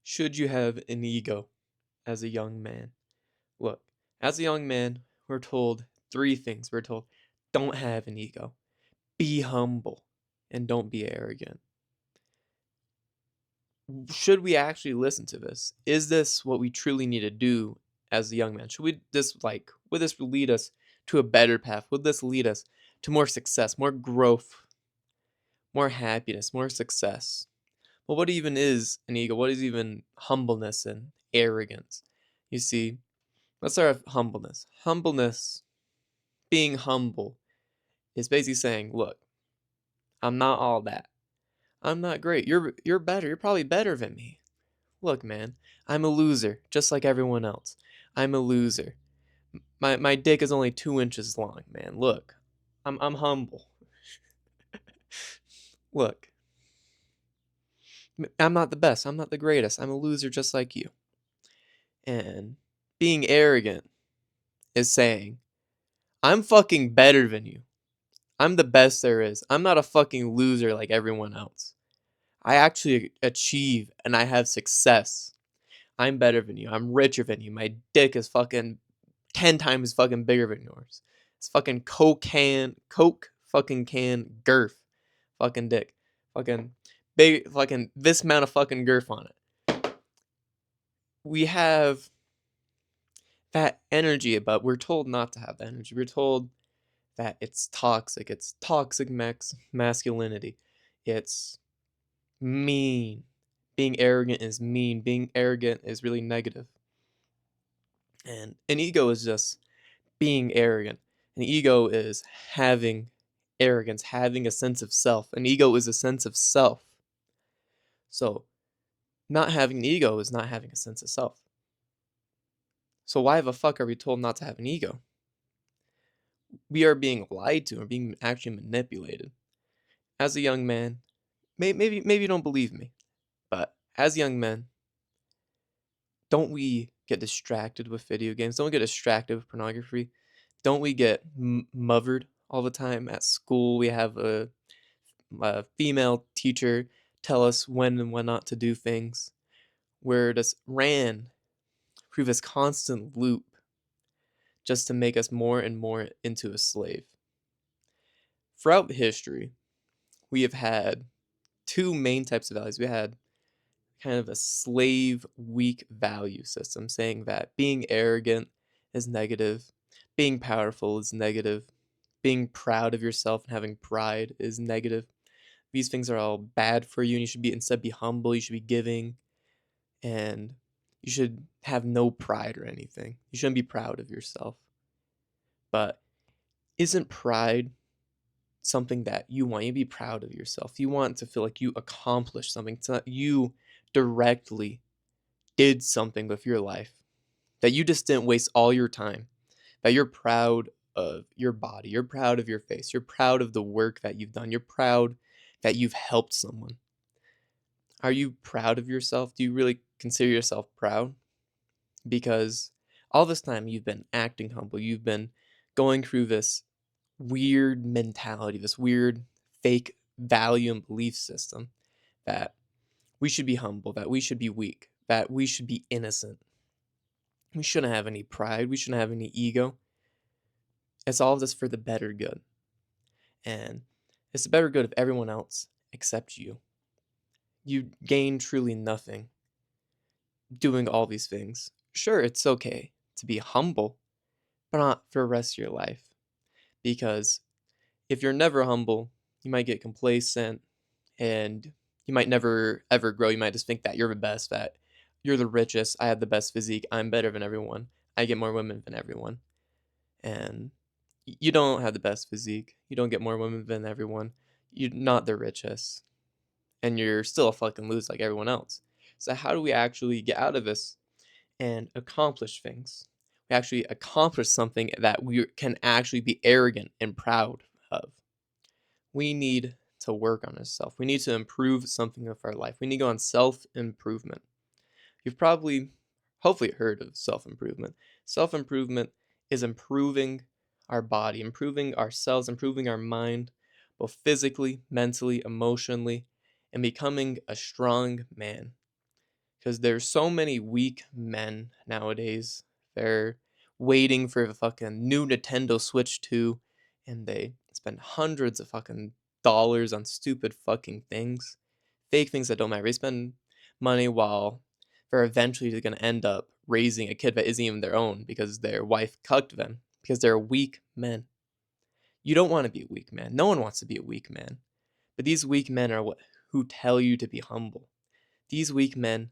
Should you have an ego as a young man? Look, as a young man, we're told three things. We're told, don't have an ego, be humble, and don't be arrogant. Should we actually listen to this? Is this what we truly need to do as a young man? Should we would this lead us to a better path? Would this lead us to more success, more growth, more happiness, more success? Well, what even is an ego? What is even humbleness and arrogance? You see, let's start with humbleness. Humbleness, being humble, is basically saying, look, I'm not all that. I'm not great. You're better. You're probably better than me. Look, man, I'm a loser, just like everyone else. I'm a loser. My dick is only 2 inches long, man. Look, I'm humble. Look, I'm not the best. I'm not the greatest. I'm a loser just like you. And being arrogant is saying, I'm fucking better than you. I'm the best there is. I'm not a fucking loser like everyone else. I actually achieve and I have success. I'm better than you. I'm richer than you. My dick is fucking 10 times fucking bigger than yours. It's fucking Coke fucking can girth. Fucking dick. Fucking big, fucking this amount of fucking girth on it. We have that energy, but we're told not to have that energy. We're told that it's toxic. It's toxic masculinity. It's mean. Being arrogant is mean. Being arrogant is really negative. And an ego is just being arrogant. An ego is having arrogance, having a sense of self. An ego is a sense of self. So, not having an ego is not having a sense of self. So, why the fuck are we told not to have an ego? We are being lied to or being actually manipulated. As a young man, maybe you don't believe me, but as young men, don't we get distracted with video games? Don't we get distracted with pornography? Don't we get mothered all the time at school? We have a female teacher tell us when and when not to do things. We're just ran through this constant loop just to make us more and more into a slave. Throughout history, we have had two main types of values. We had kind of a slave weak value system saying that being arrogant is negative, being powerful is negative, being proud of yourself and having pride is negative. These things are all bad for you and you should be instead be humble, you should be giving, and you should have no pride or anything. You shouldn't be proud of yourself. But isn't pride something that you want? You be proud of yourself. You want to feel like you accomplished something, that you directly did something with your life, that you just didn't waste all your time, that you're proud of your body, you're proud of your face, you're proud of the work that you've done, you're proud that you've helped someone. Are you proud of yourself? Do you really consider yourself proud? Because all this time you've been acting humble, you've been going through this weird mentality, this weird fake value and belief system that we should be humble, that we should be weak, that we should be innocent. We shouldn't have any pride, we shouldn't have any ego. It's all this for the better good. And it's the better good of everyone else except you. You gain truly nothing doing all these things. Sure, it's okay to be humble, but not for the rest of your life. Because if you're never humble, you might get complacent and you might never ever grow. You might just think that you're the best, that you're the richest, I have the best physique, I'm better than everyone, I get more women than everyone. And you don't have the best physique, you don't get more women than everyone, you're not the richest, and you're still a fucking loser like everyone else. So, how do we actually get out of this and accomplish things? We actually accomplish something that we can actually be arrogant and proud of. We need to work on ourselves. We need to improve something of our life. We need to go on self improvement. You've probably, hopefully, heard of self improvement. Self improvement is improving our body, improving ourselves, improving our mind, both physically, mentally, emotionally, and becoming a strong man. because there's so many weak men nowadays. They're waiting for the fucking new Nintendo Switch 2, and they spend hundreds of fucking dollars on stupid fucking things, fake things that don't matter. They spend money while they're eventually going to end up raising a kid that isn't even their own because their wife cucked them because they're weak men. You don't want to be a weak man. No one wants to be a weak man. But these weak men are what who tell you to be humble. These weak men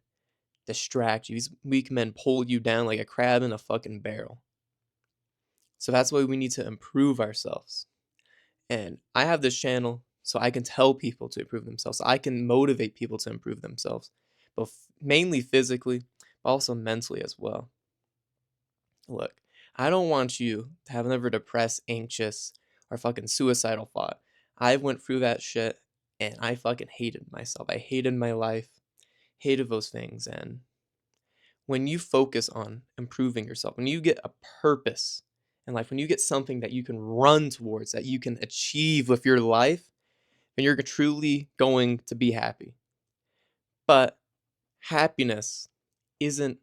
distract you. These weak men pull you down like a crab in a fucking barrel. So that's why we need to improve ourselves. And I have this channel so I can tell people to improve themselves. So I can motivate people to improve themselves, both mainly physically, but also mentally as well. Look, I don't want you to have another depressed, anxious, or fucking suicidal thought. I went through that shit and I fucking hated myself. I hated my life, hated those things. And when you focus on improving yourself, when you get a purpose in life, when you get something that you can run towards, that you can achieve with your life, then you're truly going to be happy. But happiness isn't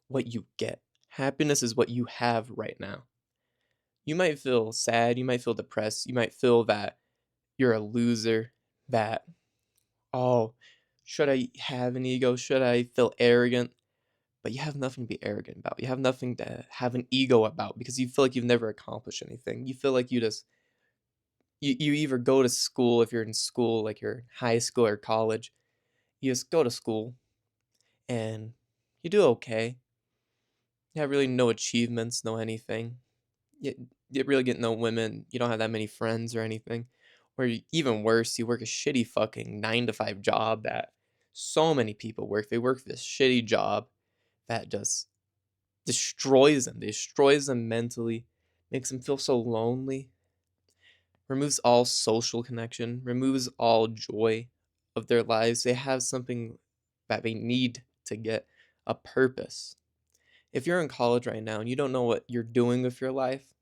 what you get. Happiness is what you have right now. You might feel sad, you might feel depressed, you might feel that you're a loser, that, oh, should I have an ego? Should I feel arrogant? But you have nothing to be arrogant about. You have nothing to have an ego about because you feel like you've never accomplished anything. You feel like you either go to school, if you're in school, like you're high school or college, you just go to school and you do okay. You have really no achievements, no anything. You really get no women. You don't have that many friends or anything. Or even worse, you work a shitty fucking 9 to 5 job that so many people work. They work this shitty job that just destroys them mentally, makes them feel so lonely, removes all social connection, removes all joy of their lives. They have something that they need to get, a purpose. If you're in college right now and you don't know what you're doing with your life,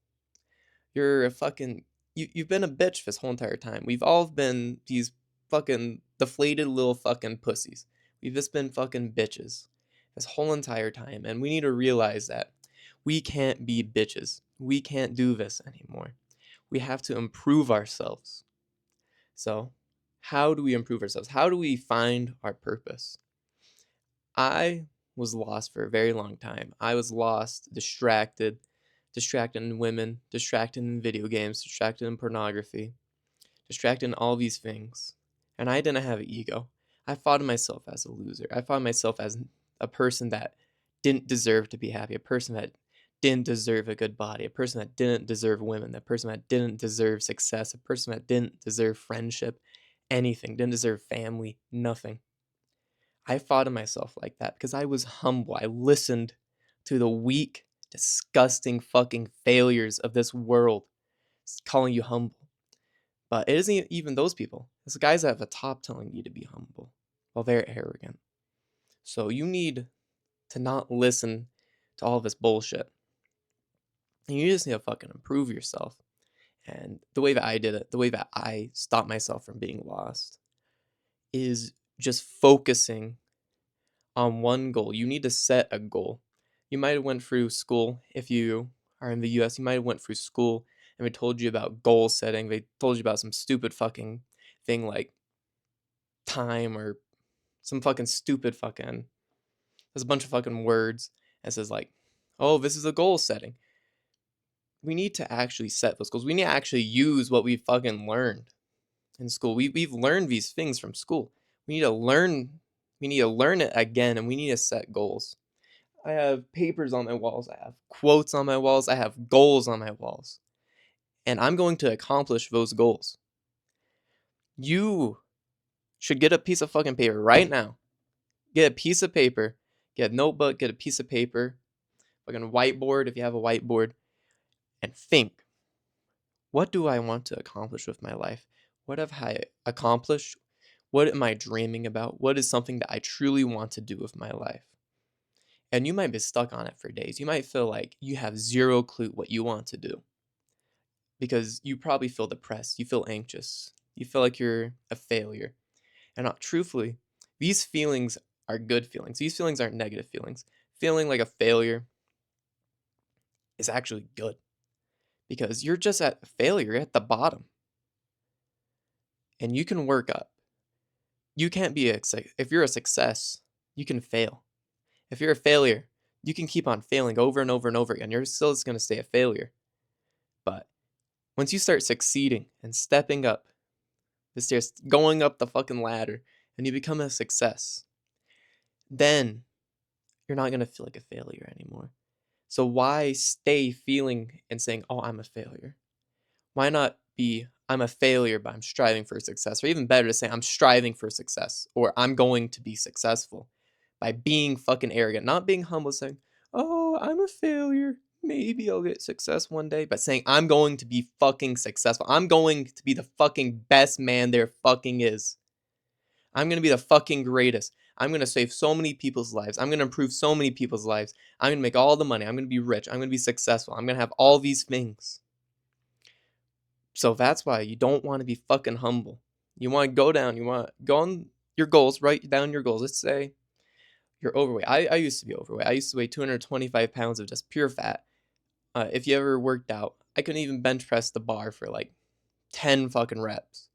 you're a fucking you've been a bitch this whole entire time. We've all been these fucking deflated little fucking pussies. We've just been fucking bitches this whole entire time, and we need to realize that we can't be bitches. We can't do this anymore. We have to improve ourselves. So, how do we improve ourselves? How do we find our purpose? I was lost for a very long time. I was lost, distracted in women, distracted in video games, distracted in pornography, distracted in all these things. And I didn't have an ego. I thought of myself as a loser. I thought of myself as a person that didn't deserve to be happy, a person that didn't deserve a good body, a person that didn't deserve women, a person that didn't deserve success, a person that didn't deserve friendship, anything, didn't deserve family, nothing. I thought of myself like that because I was humble. I listened to the weak, disgusting fucking failures of this world calling you humble. But it isn't even those people. It's the guys at the top telling you to be humble while they're arrogant. So you need to not listen to all this bullshit. And you just need to fucking improve yourself. And the way that I did it, the way that I stopped myself from being lost, is just focusing on one goal. You need to set a goal. You might have went through school. If you are in the US, you might have went through school and they told you about goal setting. They told you about some stupid fucking thing like time or some fucking stupid fucking there's a bunch of fucking words that says like, oh, this is a goal setting. We need to actually set those goals. We need to actually use what we fucking learned in school. We've learned these things from school. We need to learn it again, and we need to set goals. I have papers on my walls, I have quotes on my walls, I have goals on my walls. And I'm going to accomplish those goals. You should get a piece of fucking paper right now. Get a piece of paper, get a notebook, get a piece of paper, fucking whiteboard if you have a whiteboard, and think, what do I want to accomplish with my life? What have I accomplished? What am I dreaming about? What is something that I truly want to do with my life? And you might be stuck on it for days. You might feel like you have zero clue what you want to do because you probably feel depressed. You feel anxious. You feel like you're a failure. And truthfully, these feelings are good feelings. These feelings aren't negative feelings. Feeling like a failure is actually good because you're just at failure, you're at the bottom, and you can work up. You can't be if you're a success, you can fail. If you're a failure, you can keep on failing over and over and over again. You're still just going to stay a failure. But once you start succeeding and stepping up the stairs, going up the fucking ladder, and you become a success, then you're not going to feel like a failure anymore. So why stay feeling and saying, oh, I'm a failure? Why not be, I'm a failure, but I'm striving for success? Or even better to say, I'm striving for success, or I'm going to be successful by being fucking arrogant, not being humble, saying, oh, I'm a failure. Maybe I'll get success one day, but saying, I'm going to be fucking successful. I'm going to be the fucking best man there fucking is. I'm going to be the fucking greatest. I'm going to save so many people's lives. I'm going to improve so many people's lives. I'm going to make all the money. I'm going to be rich. I'm going to be successful. I'm going to have all these things. So that's why you don't want to be fucking humble. You want to go down. You want to go on your goals, write down your goals. Let's say you're overweight. I used to be overweight. I used to weigh 225 pounds of just pure fat. If you ever worked out, I couldn't even bench press the bar for like 10 fucking reps.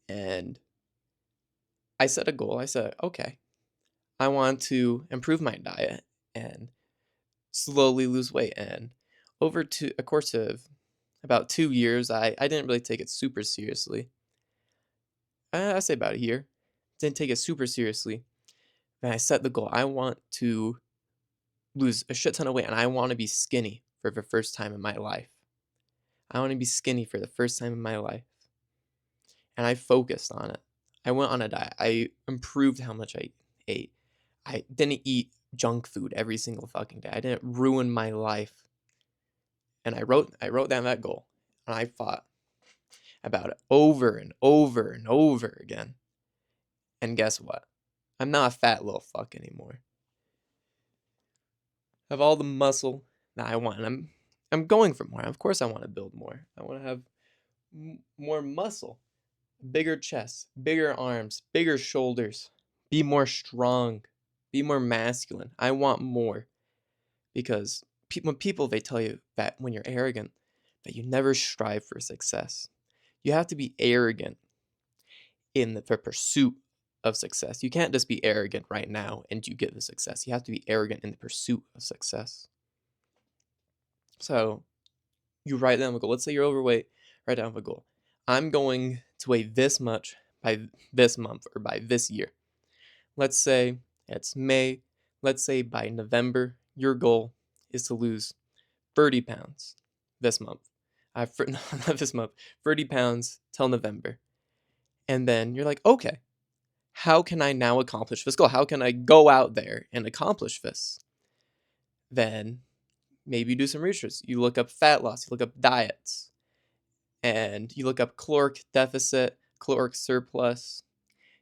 And I set a goal. I said, okay, I want to improve my diet and slowly lose weight. And over a course of about 2 years, I didn't really take it super seriously. I say about a year. Didn't take it super seriously. And I set the goal. I want to lose a shit ton of weight and I want to be skinny for the first time in my life. I want to be skinny for the first time in my life. And I focused on it. I went on a diet. I improved how much I ate. I didn't eat junk food every single fucking day. I didn't ruin my life. And I wrote down that goal. And I fought about it over and over and over again. And guess what? I'm not a fat little fuck anymore. I have all the muscle that I want. I'm going for more. Of course I want to build more. I want to have more muscle, bigger chest, bigger arms, bigger shoulders, be more strong, be more masculine. I want more because when people, they tell you that when you're arrogant, that you never strive for success. You have to be arrogant in the pursuit of success. You can't just be arrogant right now and you get the success. You have to be arrogant in the pursuit of success. So you write down a goal. Let's say you're overweight, write down a goal. I'm going to weigh this much by this month or by this year. Let's say it's May. Let's say by November, your goal is to lose 30 pounds this month. Not this month, 30 pounds till November. And then you're like, okay, how can I now accomplish this goal? How can I go out there and accomplish this? Then maybe you do some research. You look up fat loss, you look up diets, and you look up caloric deficit, caloric surplus.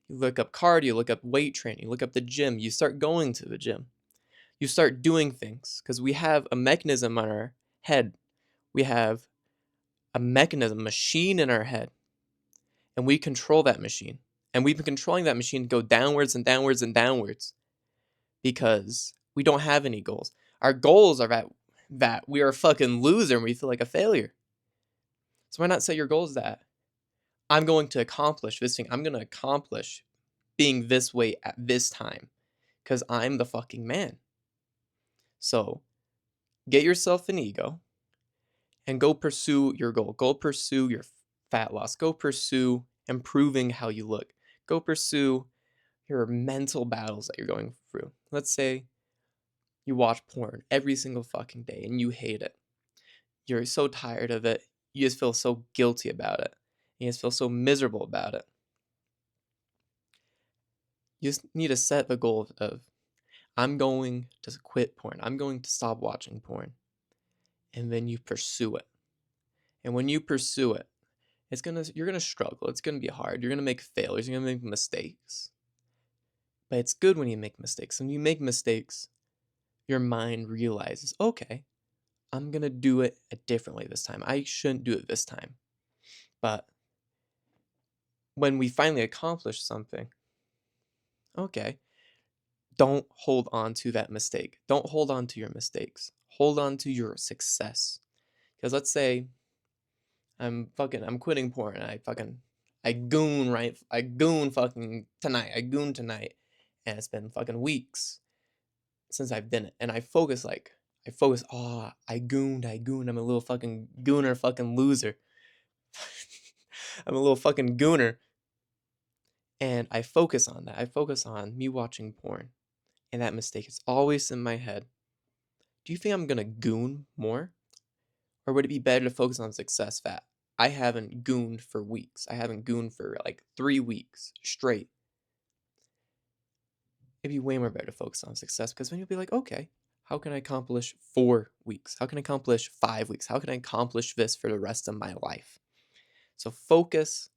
You look up cardio, look up weight training, look up the gym. You start going to the gym. You start doing things because we have a mechanism on our head. We have a machine in our head, and we control that machine. And we've been controlling that machine to go downwards and downwards and downwards because we don't have any goals. Our goals are that we are a fucking loser and we feel like a failure. So why not set your goals that I'm going to accomplish this thing. I'm going to accomplish being this way at this time because I'm the fucking man. So get yourself an ego and go pursue your goal. Go pursue your fat loss. Go pursue improving how you look. Go pursue your mental battles that you're going through. Let's say you watch porn every single fucking day and you hate it. You're so tired of it. You just feel so guilty about it. You just feel so miserable about it. You just need to set the goal of I'm going to quit porn. I'm going to stop watching porn. And then you pursue it. And when you pursue it, you're gonna struggle. It's gonna be hard. You're gonna make failures. You're gonna make mistakes. But it's good when you make mistakes. When you make mistakes, your mind realizes, okay, I'm gonna do it a different way this time. I shouldn't do it this time. But when we finally accomplish something, okay, don't hold on to that mistake. Don't hold on to your mistakes. Hold on to your success. Because let's say I'm quitting porn. I goon, right? I goon fucking tonight. I goon tonight. And it's been fucking weeks since I've done it. And oh, I gooned. I'm a little fucking gooner, fucking loser. I'm a little fucking gooner. And I focus on that. I focus on me watching porn. And that mistake is always in my head. Do you think I'm gonna goon more? Or would it be better to focus on success fat? I haven't gooned for weeks. I haven't gooned for like 3 weeks straight. It'd be way more better to focus on success because then you'll be like, okay, how can I accomplish 4 weeks? How can I accomplish 5 weeks? How can I accomplish this for the rest of my life? So focus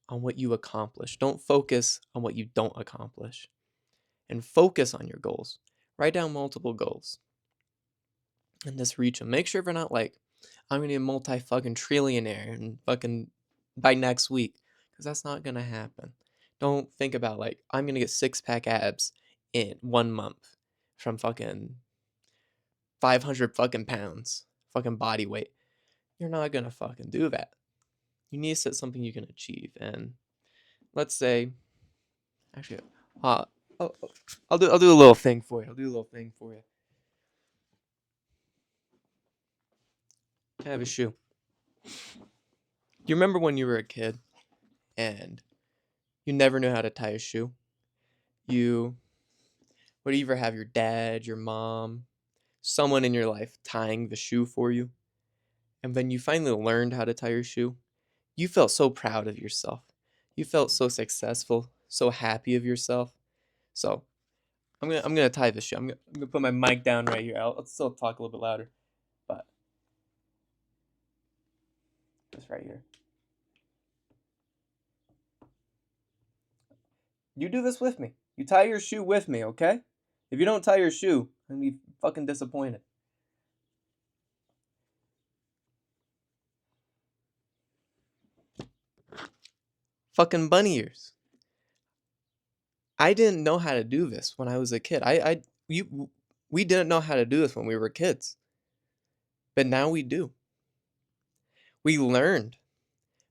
on what you accomplish. Don't focus on what you don't accomplish. And focus on your goals. Write down multiple goals. And just reach them. Make sure you're not like, I'm gonna be a multi-fucking trillionaire and fucking by next week. Because that's not gonna happen. Don't think about like, I'm gonna get 6-pack abs in 1 month from fucking 500 fucking pounds, fucking body weight. You're not gonna fucking do that. You need to set something you can achieve. And let's say, actually, I'll do a little thing for you. I have a shoe. You remember when you were a kid and you never knew how to tie a shoe? You would either have your dad, your mom, someone in your life tying the shoe for you. And when you finally learned how to tie your shoe, you felt so proud of yourself. You felt so successful, so happy of yourself. So I'm gonna tie this shoe. I'm gonna put my mic down right here. I'll still talk a little bit louder, but just right here. You do this with me. You tie your shoe with me, okay? If you don't tie your shoe, I'm gonna be fucking disappointed. Fucking bunny ears. I didn't know how to do this when I was a kid. We didn't know how to do this when we were kids. But now we do. We learned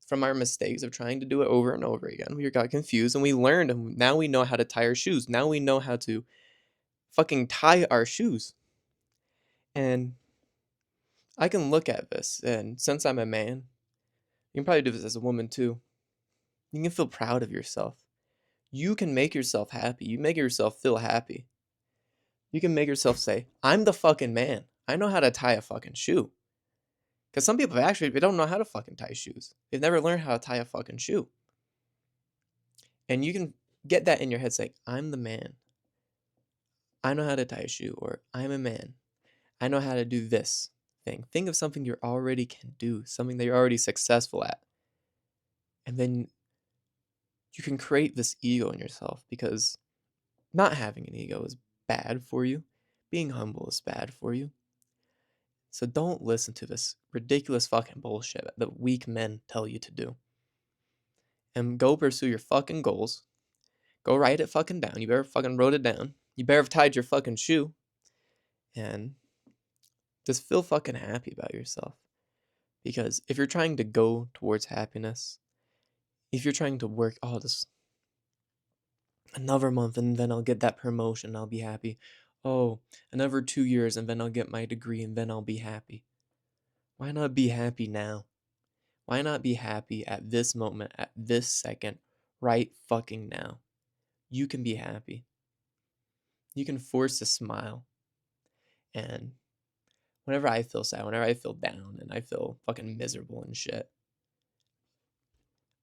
from our mistakes of trying to do it over and over again. We got confused and we learned, and now we know how to tie our shoes. Now we know how to fucking tie our shoes. And I can look at this, and since I'm a man, you can probably do this as a woman too. You can feel proud of yourself. You can make yourself happy. You make yourself feel happy. You can make yourself say, I'm the fucking man. I know how to tie a fucking shoe. Because some people actually they don't know how to fucking tie shoes. They've never learned how to tie a fucking shoe. And you can get that in your head, say, I'm the man. I know how to tie a shoe, or I'm a man. I know how to do this thing. Think of something you already can do, something that you're already successful at. And then you can create this ego in yourself, because not having an ego is bad for you. Being humble is bad for you. So don't listen to this ridiculous fucking bullshit that weak men tell you to do. And go pursue your fucking goals. Go write it fucking down. You better fucking wrote it down. You better have tied your fucking shoe. And just feel fucking happy about yourself. Because if you're trying to go towards happiness, if you're trying to work, oh, this another month and then I'll get that promotion, I'll be happy. Oh, another 2 years and then I'll get my degree and then I'll be happy. Why not be happy now? Why not be happy at this moment, at this second, right fucking now? You can be happy. You can force a smile. And whenever I feel sad, whenever I feel down and I feel fucking miserable and shit,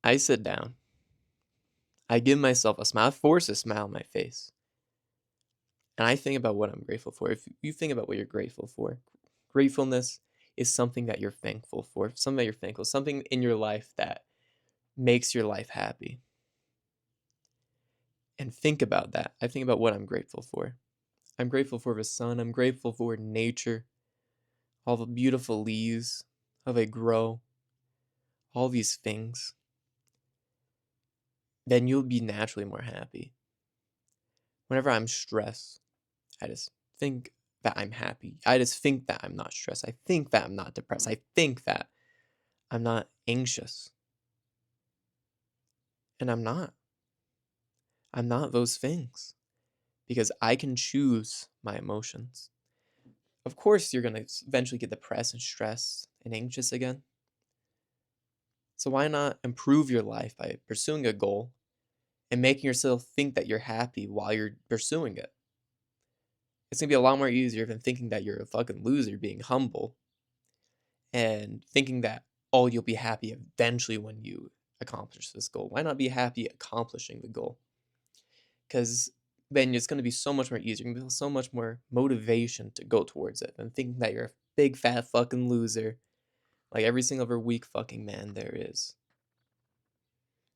I sit down. I give myself a smile. I force a smile on my face. And I think about what I'm grateful for. If you think about what you're grateful for, gratefulness is something that you're thankful for, something that you're thankful, something in your life that makes your life happy. And think about that. I think about what I'm grateful for. I'm grateful for the sun. I'm grateful for nature, all the beautiful leaves, how they grow, all these things. Then you'll be naturally more happy. Whenever I'm stressed, I just think that I'm happy. I just think that I'm not stressed. I think that I'm not depressed. I think that I'm not anxious. And I'm not. I'm not those things because I can choose my emotions. Of course, you're going to eventually get depressed and stressed and anxious again. So why not improve your life by pursuing a goal and making yourself think that you're happy while you're pursuing it? It's going to be a lot more easier than thinking that you're a fucking loser, being humble, and thinking that, oh, you'll be happy eventually when you accomplish this goal. Why not be happy accomplishing the goal? Because then it's going to be so much more easier. You're going to feel so much more motivation to go towards it than thinking that you're a big fat fucking loser like every single other weak fucking man there is.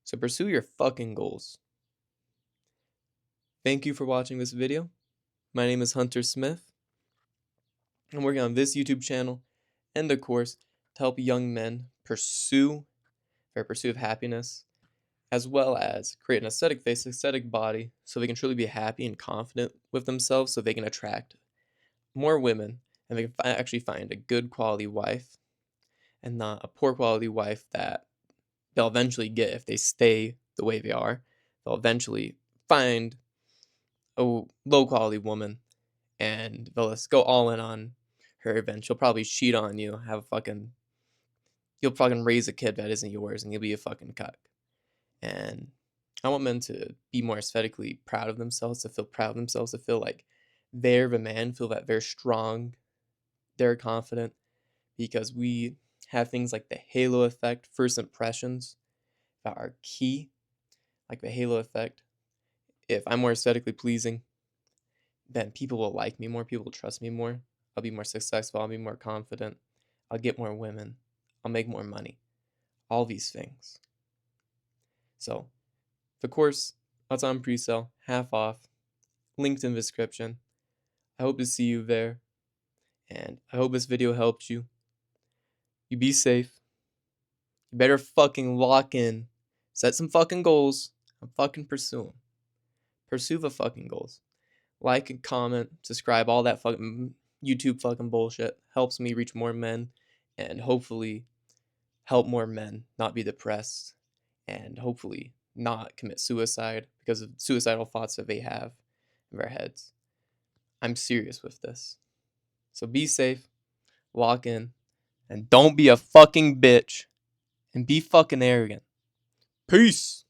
So pursue your fucking goals. Thank you for watching this video. My name is Hunter Smith. I'm working on this YouTube channel and a course to help young men pursue their pursuit of happiness, as well as create an aesthetic face, aesthetic body, so they can truly be happy and confident with themselves, so they can attract more women and they can actually find a good quality wife and not a poor quality wife that they'll eventually get if they stay the way they are. They'll eventually find a low quality woman and they'll just go all in on her. Eventually, she'll probably cheat on you, you'll fucking raise a kid that isn't yours, and you'll be a fucking cuck. And I want men to be more aesthetically proud of themselves, to feel proud of themselves, to feel like they're the man, feel that they're strong, they're confident, because we have things like the halo effect, first impressions, that are key. Like the halo effect. If I'm more aesthetically pleasing, then people will like me more, people will trust me more. I'll be more successful, I'll be more confident, I'll get more women, I'll make more money. All these things. So, the course, that's on pre-sale, half off, linked in the description. I hope to see you there, and I hope this video helped you. You be safe. You better fucking lock in. Set some fucking goals and fucking pursue them. Pursue the fucking goals. Like and comment, subscribe, all that fucking YouTube fucking bullshit helps me reach more men and hopefully help more men not be depressed and hopefully not commit suicide because of suicidal thoughts that they have in their heads. I'm serious with this. So be safe, lock in, and don't be a fucking bitch and be fucking arrogant. Peace.